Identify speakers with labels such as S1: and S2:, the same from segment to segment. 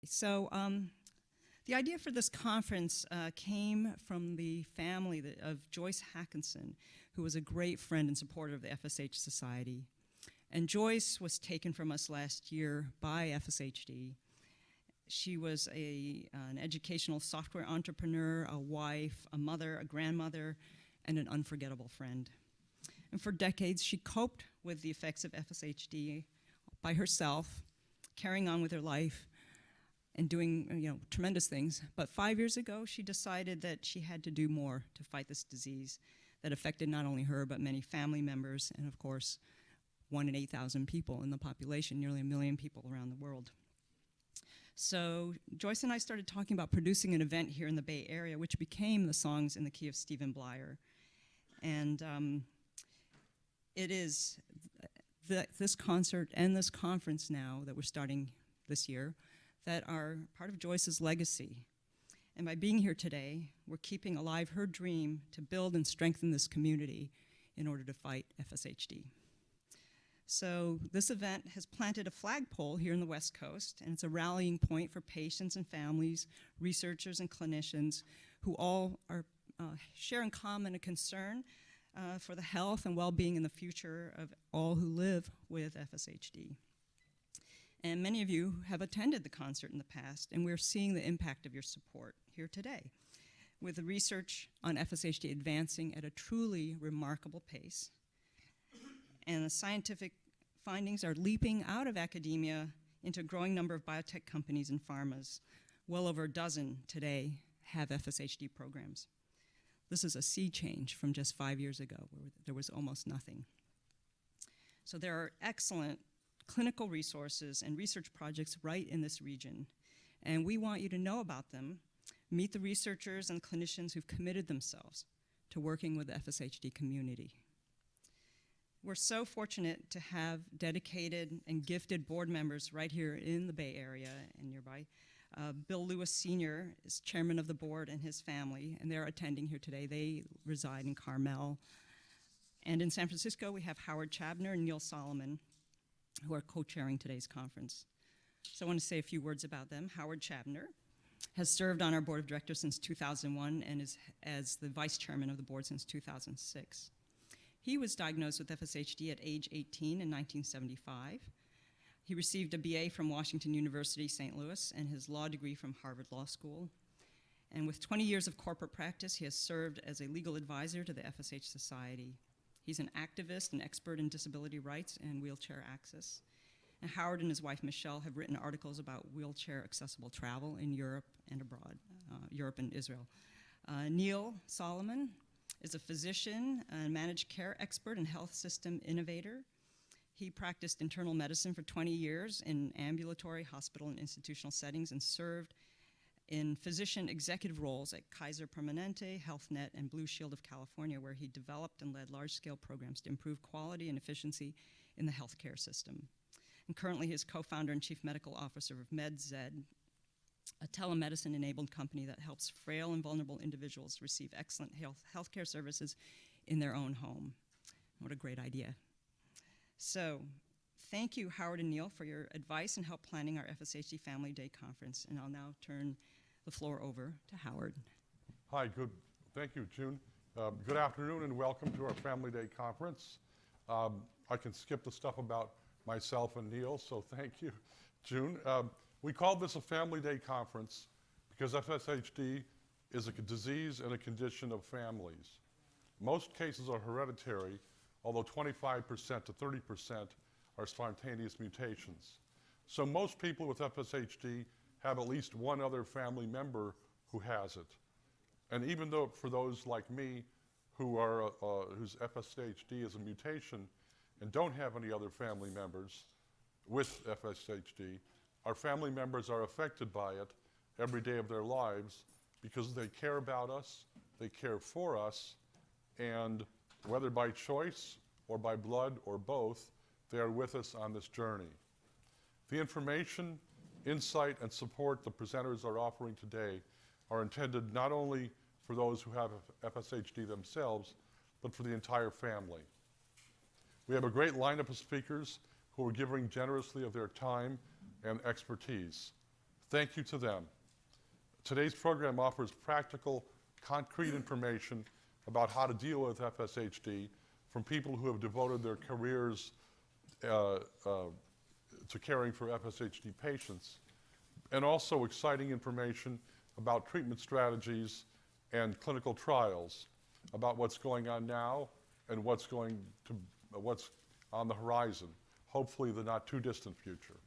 S1: So the idea for this conference came from the family of Joyce Hakansson, who was a great friend and supporter of the FSH Society. And Joyce was taken from us last year by FSHD. She was an educational software entrepreneur, a wife, a mother, a grandmother, and an unforgettable friend. And for decades, she coped with the effects of FSHD by herself, carrying on with her life and doing tremendous things. But 5 years ago, she decided that she had to do more to fight this disease that affected not only her, but many family members, and of course, 1 in 8,000 people in the population, nearly 1 million people around the world. So Joyce and I started talking about producing an event here in the Bay Area, which became the Songs in the Key of Stephen Blyer. And it is this concert and this conference now that we're starting this year that are part of Joyce's legacy. And by being here today, we're keeping alive her dream to build and strengthen this community in order to fight FSHD. So this event has planted a flagpole here in the West Coast, and it's a rallying point for patients and families, researchers and clinicians who all are share in common a concern for the health and well-being in the future of all who live with FSHD. And many of you have attended the concert in the past, and we're seeing the impact of your support here today, with the research on FSHD advancing at a truly remarkable pace. And the scientific findings are leaping out of academia into a growing number of biotech companies and pharmas. Well over a dozen today have FSHD programs. This is a sea change from just 5 years ago, where there was almost nothing. So there are excellent clinical resources and research projects right in this region, and we want you to know about them, meet the researchers and clinicians who've committed themselves to working with the FSHD community. We're so fortunate to have dedicated and gifted board members right here in the Bay Area and nearby. Bill Lewis Sr. is chairman of the board and his family, and they're attending here today. They reside in Carmel. And in San Francisco, we have Howard Chabner and Neil Solomon, who are co-chairing today's conference. So I want to say a few words about them. Howard Chabner has served on our board of directors since 2001 and is as the vice chairman of the board since 2006. He was diagnosed with FSHD at age 18 in 1975. He received a BA from Washington University, St. Louis, and his law degree from Harvard Law School. And with 20 years of corporate practice, he has served as a legal advisor to the FSH Society. He's an activist and expert in disability rights and wheelchair access. And Howard and his wife, Michelle, have written articles about wheelchair accessible travel in Europe and abroad, Europe and Israel. Neil Solomon is a physician and managed care expert and health system innovator. He practiced internal medicine for 20 years in ambulatory, hospital, and institutional settings and served in physician executive roles at Kaiser Permanente, HealthNet, and Blue Shield of California, where he developed and led large-scale programs to improve quality and efficiency in the healthcare system. And currently he is co-founder and chief medical officer of MedZed, a telemedicine-enabled company that helps frail and vulnerable individuals receive excellent healthcare services in their own home. What a great idea. So, thank you, Howard and Neil, for your advice and help planning our FSHD Family Day Conference. And I'll now turn the floor over to Howard.
S2: Hi, thank you, June. Good afternoon and welcome to our Family Day Conference. I can skip the stuff about myself and Neil, so thank you, June. We called this a Family Day Conference because FSHD is a disease and a condition of families. Most cases are hereditary, although 25% to 30% are spontaneous mutations. So most people with FSHD have at least one other family member who has it. And even though for those like me whose FSHD is a mutation and don't have any other family members with FSHD, our family members are affected by it every day of their lives because they care about us, they care for us, and whether by choice or by blood or both, they are with us on this journey. The information, insight, and support the presenters are offering today are intended not only for those who have FSHD themselves, but for the entire family. We have a great lineup of speakers who are giving generously of their time and expertise. Thank you to them. Today's program offers practical, concrete information about how to deal with FSHD from people who have devoted their careers to caring for FSHD patients, and also exciting information about treatment strategies and clinical trials, about what's going on now and what's on the horizon, hopefully the not too distant future.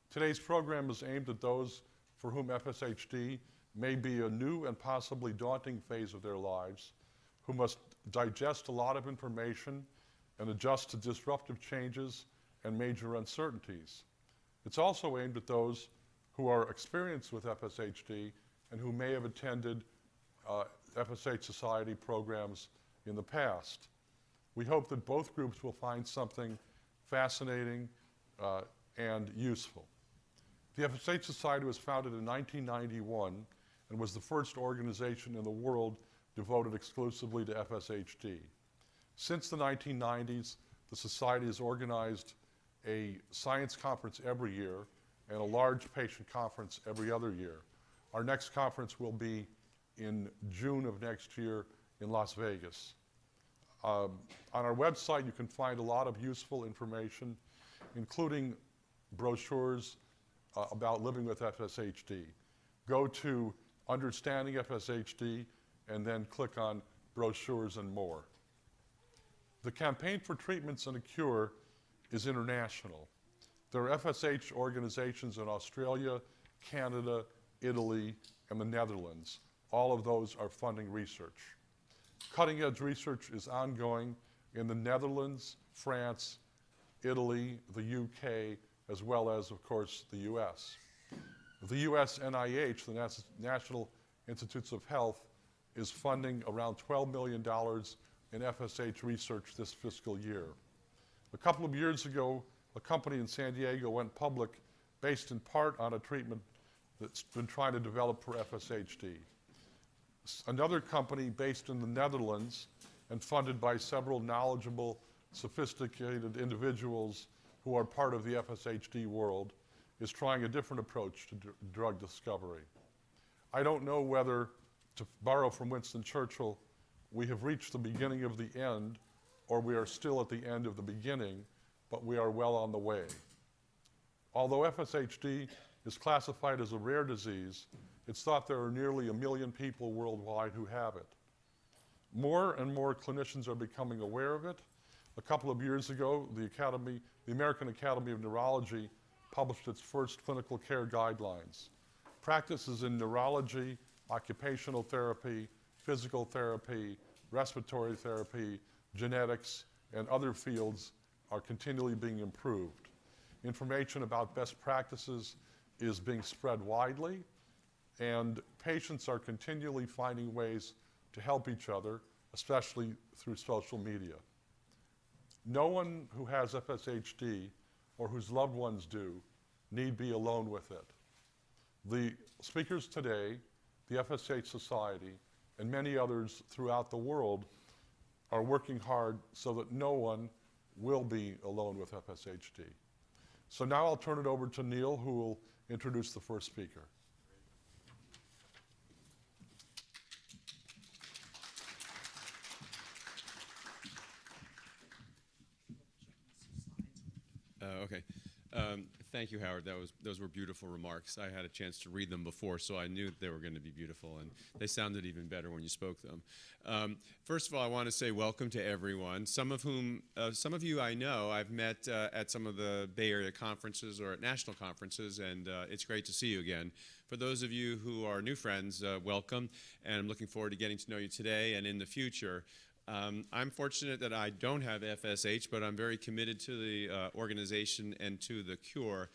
S2: Today's program is aimed at those for whom FSHD may be a new and possibly daunting phase of their lives, who must digest a lot of information and adjust to disruptive changes and major uncertainties. It's also aimed at those who are experienced with FSHD and who may have attended FSH Society programs in the past. We hope that both groups will find something fascinating and useful. The FSH Society was founded in 1991 and was the first organization in the world devoted exclusively to FSHD. Since the 1990s, the Society has organized a science conference every year and a large patient conference every other year. Our next conference will be in June of next year in Las Vegas. On our website, you can find a lot of useful information, including brochures about living with FSHD. Go to Understanding FSHD and then click on brochures and more. The campaign for treatments and a cure is international. There are FSH organizations in Australia, Canada, Italy, and the Netherlands. All of those are funding research. Cutting-edge research is ongoing in the Netherlands, France, Italy, the UK, as well as, of course, the US. The US NIH, the National Institutes of Health, is funding around $12 million in FSH research this fiscal year. A couple of years ago, a company in San Diego went public based in part on a treatment that's been trying to develop for FSHD. Another company based in the Netherlands and funded by several knowledgeable, sophisticated individuals who are part of the FSHD world is trying a different approach to drug discovery. I don't know whether, to borrow from Winston Churchill, we have reached the beginning of the end or we are still at the end of the beginning, but we are well on the way. Although FSHD is classified as a rare disease, it's thought there are nearly 1 million people worldwide who have it. More and more clinicians are becoming aware of it. A couple of years ago, the American Academy of Neurology published its first clinical care guidelines. Practices in neurology, occupational therapy, physical therapy, respiratory therapy, genetics, and other fields are continually being improved. Information about best practices is being spread widely, and patients are continually finding ways to help each other, especially through social media. No one who has FSHD or whose loved ones do need be alone with it. The speakers today, the FSH Society, and many others throughout the world are working hard so that no one will be alone with FSHD. So now I'll turn it over to Neil, who will introduce the first speaker.
S3: Okay. Thank you, Howard. Those were beautiful remarks. I had a chance to read them before, so I knew they were going to be beautiful, and they sounded even better when you spoke them. First of all, I want to say welcome to everyone. Some of you I know I've met at some of the Bay Area conferences or at national conferences, and it's great to see you again. For those of you who are new friends, welcome, and I'm looking forward to getting to know you today and in the future. I'm fortunate that I don't have FSH, but I'm very committed to the organization and to the cure.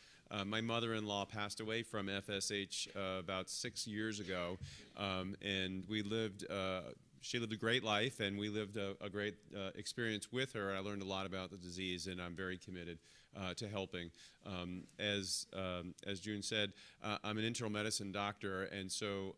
S3: My mother-in-law passed away from FSH about 6 years ago, and she lived a great life, and we lived a great experience with her. I learned a lot about the disease, and I'm very committed to helping. As June said, I'm an internal medicine doctor, and so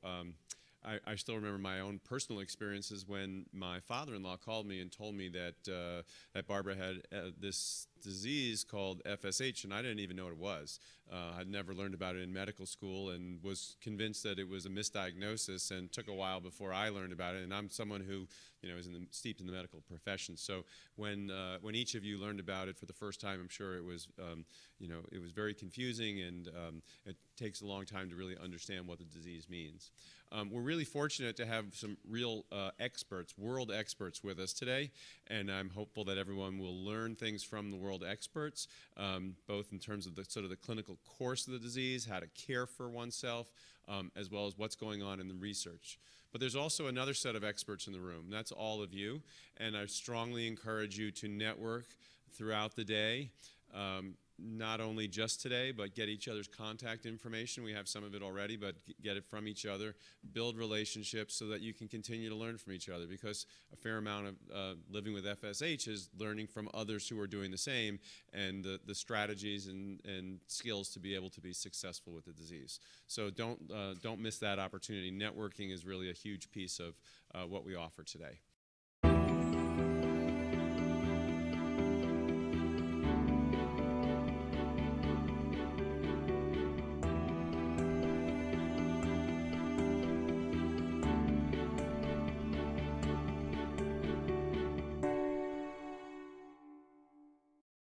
S3: I still remember my own personal experiences when my father-in-law called me and told me that Barbara had this disease called FSH, and I didn't even know what it was. I'd never learned about it in medical school and was convinced that it was a misdiagnosis, and took a while before I learned about it. And I'm someone who, is steeped in the medical profession. So when each of you learned about it for the first time, I'm sure it was, it was very confusing, and it takes a long time to really understand what the disease means. We're really fortunate to have some real experts, world experts with us today, and I'm hopeful that everyone will learn things from the world experts, both in terms of the sort of the clinical course of the disease, how to care for oneself, as well as what's going on in the research. But there's also another set of experts in the room, and that's all of you, and I strongly encourage you to network throughout the day. Not only just today, but get each other's contact information. We have some of it already, but get it from each other. Build relationships so that you can continue to learn from each other, because a fair amount of living with FSH is learning from others who are doing the same, and the strategies and skills to be able to be successful with the disease. So don't miss that opportunity. Networking is really a huge piece of what we offer today.